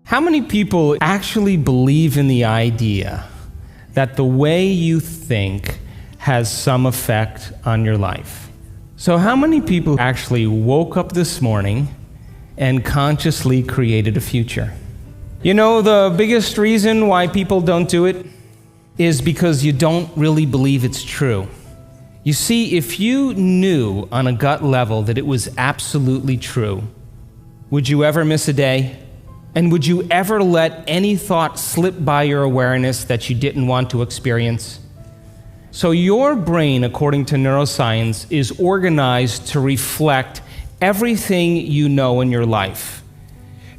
How many people actually believe in the idea that the way you think has some effect on your life? So how many people actually woke up this morning and consciously created a future? You know, the biggest reason why people don't do it is because you don't really believe it's true. You see, if you knew on a gut level that it was absolutely true, would you ever miss a day? And would you ever let any thought slip by your awareness that you didn't want to experience? So your brain, according to neuroscience, is organized to reflect everything you know in your life.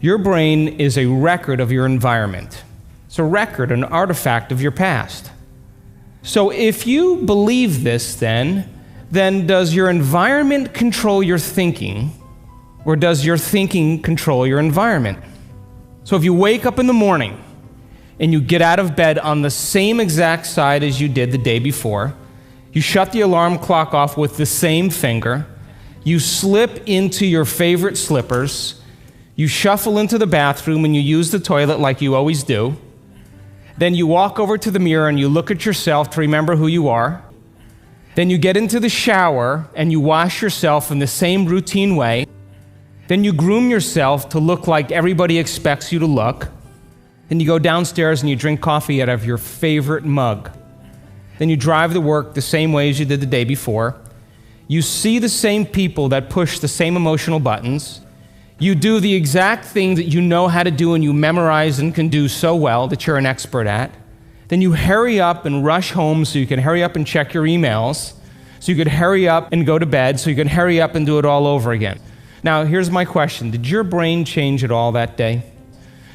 Your brain is a record of your environment. It's a record, an artifact of your past. So if you believe this, then does your environment control your thinking, or does your thinking control your environment? So if you wake up in the morning and you get out of bed on the same exact side as you did the day before, you shut the alarm clock off with the same finger, you slip into your favorite slippers, you shuffle into the bathroom and you use the toilet like you always do, then you walk over to the mirror and you look at yourself to remember who you are, then you get into the shower and you wash yourself in the same routine way, then you groom yourself to look like everybody expects you to look. Then you go downstairs and you drink coffee out of your favorite mug. Then you drive to work the same way as you did the day before. You see the same people that push the same emotional buttons. You do the exact thing that you know how to do and you memorize and can do so well that you're an expert at. Then you hurry up and rush home so you can hurry up and check your emails, so you could hurry up and go to bed, so you can hurry up and do it all over again. Now, here's my question. Did your brain change at all that day?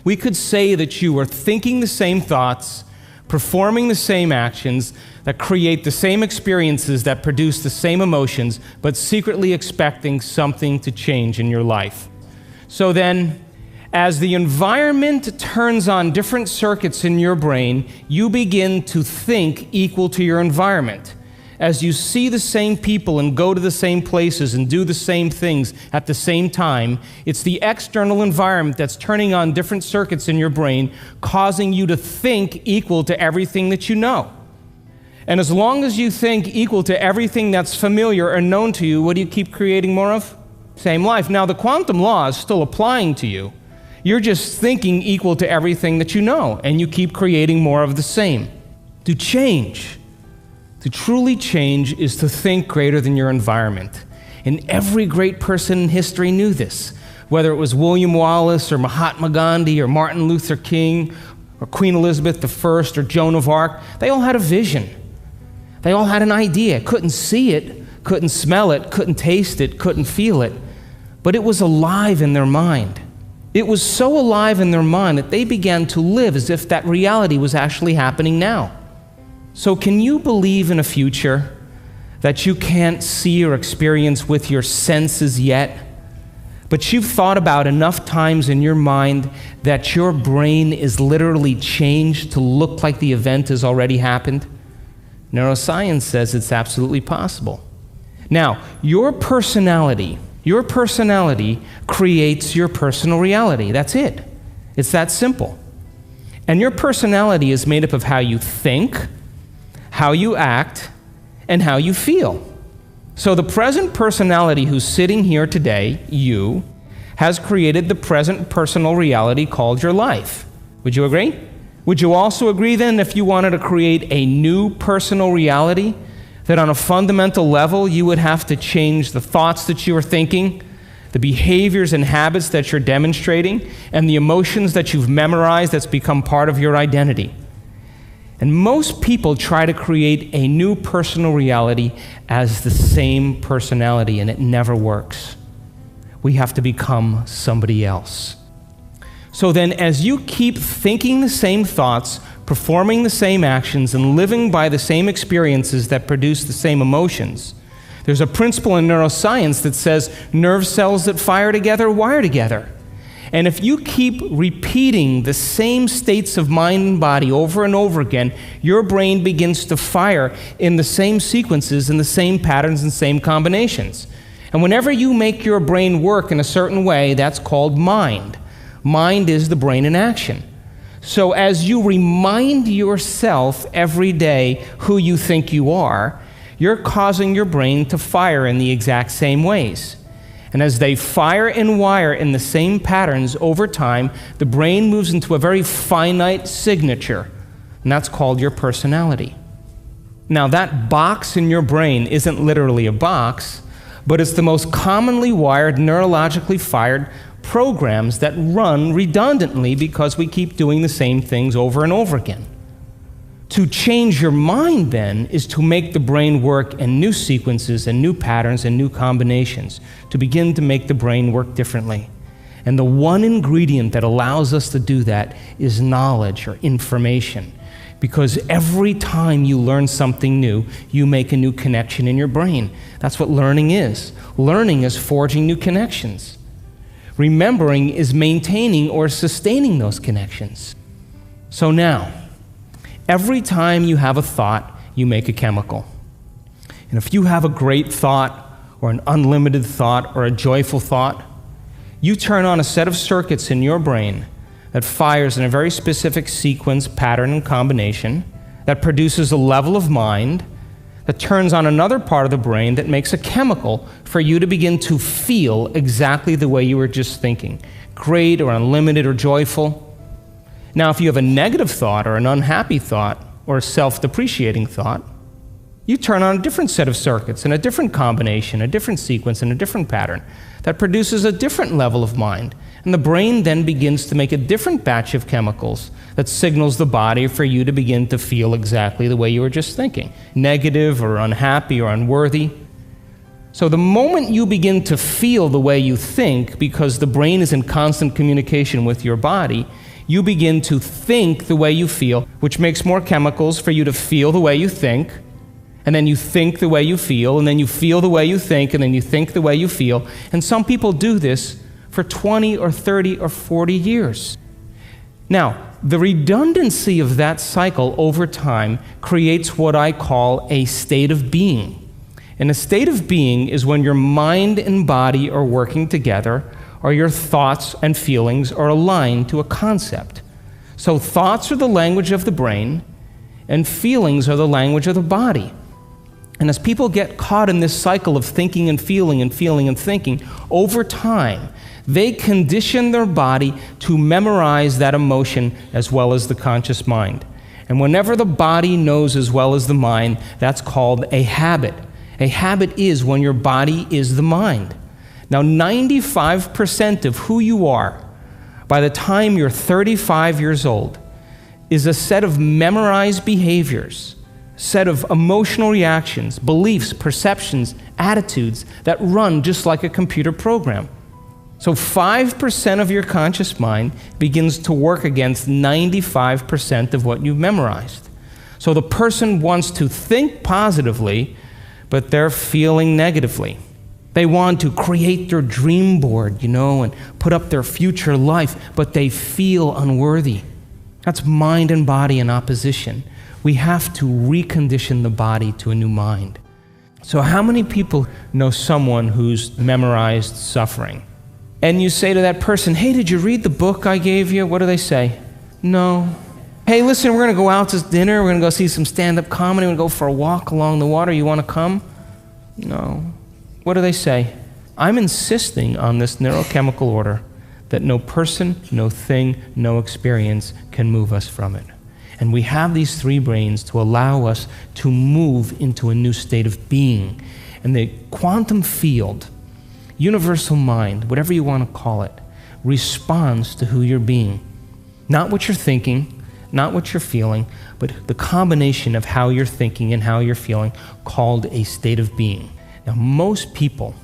We could say that you were thinking the same thoughts, performing the same actions, that create the same experiences, that produce the same emotions, but secretly expecting something to change in your life. So then, as the environment turns on different circuits in your brain, you begin to think equal to your environment. As you see the same people and go to the same places and do the same things at the same time, it's the external environment that's turning on different circuits in your brain, causing you to think equal to everything that you know. And as long as you think equal to everything that's familiar and known to you, what do you keep creating more of? Same life. Now, the quantum law is still applying to you. You're just thinking equal to everything that you know, and you keep creating more of the same. To change, to truly change, is to think greater than your environment. And every great person in history knew this, whether it was William Wallace or Mahatma Gandhi or Martin Luther King or Queen Elizabeth I or Joan of Arc. They all had a vision. They all had an idea. Couldn't see it, couldn't smell it, couldn't taste it, couldn't feel it, but it was alive in their mind. It was so alive in their mind that they began to live as if that reality was actually happening now. So can you believe in a future that you can't see or experience with your senses yet, but you've thought about enough times in your mind that your brain is literally changed to look like the event has already happened? Neuroscience says it's absolutely possible. Now, your personality creates your personal reality. That's it. It's that simple. And your personality is made up of how you think, how you act, and how you feel. So the present personality who's sitting here today, you, has created the present personal reality called your life. Would you agree? Would you also agree then, if you wanted to create a new personal reality, that on a fundamental level you would have to change the thoughts that you are thinking, the behaviors and habits that you're demonstrating, and the emotions that you've memorized that's become part of your identity? And most people try to create a new personal reality as the same personality, and it never works. We have to become somebody else. So then, as you keep thinking the same thoughts, performing the same actions, and living by the same experiences that produce the same emotions, there's a principle in neuroscience that says nerve cells that fire together wire together. And if you keep repeating the same states of mind and body over and over again, your brain begins to fire in the same sequences, in the same patterns and same combinations. And whenever you make your brain work in a certain way, that's called mind. Mind is the brain in action. So as you remind yourself every day who you think you are, you're causing your brain to fire in the exact same ways. And as they fire and wire in the same patterns over time, the brain moves into a very finite signature, and that's called your personality. Now, that box in your brain isn't literally a box, but it's the most commonly wired, neurologically fired programs that run redundantly because we keep doing the same things over and over again. To change your mind, then, is to make the brain work in new sequences and new patterns and new combinations, to begin to make the brain work differently. And the one ingredient that allows us to do that is knowledge or information. Because every time you learn something new, you make a new connection in your brain. That's what learning is. Learning is forging new connections. Remembering is maintaining or sustaining those connections. So now, every time you have a thought, you make a chemical. And if you have a great thought, or an unlimited thought, or a joyful thought, you turn on a set of circuits in your brain that fires in a very specific sequence, pattern, and combination, that produces a level of mind, that turns on another part of the brain that makes a chemical for you to begin to feel exactly the way you were just thinking, great or unlimited or joyful. Now, if you have a negative thought or an unhappy thought or a self-depreciating thought, you turn on a different set of circuits and a different combination, a different sequence, and a different pattern that produces a different level of mind. And the brain then begins to make a different batch of chemicals that signals the body for you to begin to feel exactly the way you were just thinking, negative or unhappy or unworthy. So the moment you begin to feel the way you think, because the brain is in constant communication with your body, you begin to think the way you feel, which makes more chemicals for you to feel the way you think, and then you think the way you feel, and then you feel the way you think, and then you think the way you feel. And some people do this for 20 or 30 or 40 years. Now, the redundancy of that cycle over time creates what I call a state of being. And a state of being is when your mind and body are working together, or your thoughts and feelings are aligned to a concept. So thoughts are the language of the brain, and feelings are the language of the body. And as people get caught in this cycle of thinking and feeling and feeling and thinking, over time, they condition their body to memorize that emotion as well as the conscious mind. And whenever the body knows as well as the mind, that's called a habit. A habit is when your body is the mind. Now, 95% of who you are by the time you're 35 years old is a set of memorized behaviors, set of emotional reactions, beliefs, perceptions, attitudes that run just like a computer program. So 5% of your conscious mind begins to work against 95% of what you've memorized. So the person wants to think positively, but they're feeling negatively. They want to create their dream board, and put up their future life, but they feel unworthy. That's mind and body in opposition. We have to recondition the body to a new mind. So how many people know someone who's memorized suffering? And you say to that person, hey, did you read the book I gave you? What do they say? No. Hey, listen, we're going to go out to dinner. We're going to go see some stand-up comedy. We're going to go for a walk along the water. You want to come? No. What do they say? I'm insisting on this neurochemical order that no person, no thing, no experience can move us from it. And we have these three brains to allow us to move into a new state of being. And the quantum field, universal mind, whatever you want to call it, responds to who you're being. Not what you're thinking, not what you're feeling, but the combination of how you're thinking and how you're feeling, called a state of being. Now, most people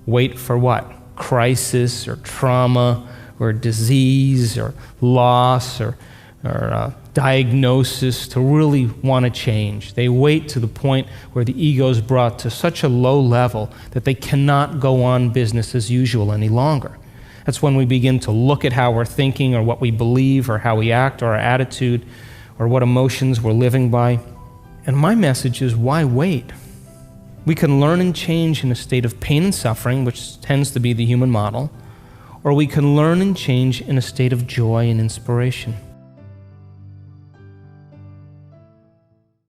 wait for what? Crisis or trauma or disease or loss or diagnosis to really want to change. They wait to the point where the ego is brought to such a low level that they cannot go on business as usual any longer. That's when we begin to look at how we're thinking or what we believe or how we act or our attitude or what emotions we're living by. And my message is, why wait? We can learn and change in a state of pain and suffering, which tends to be the human model, or we can learn and change in a state of joy and inspiration.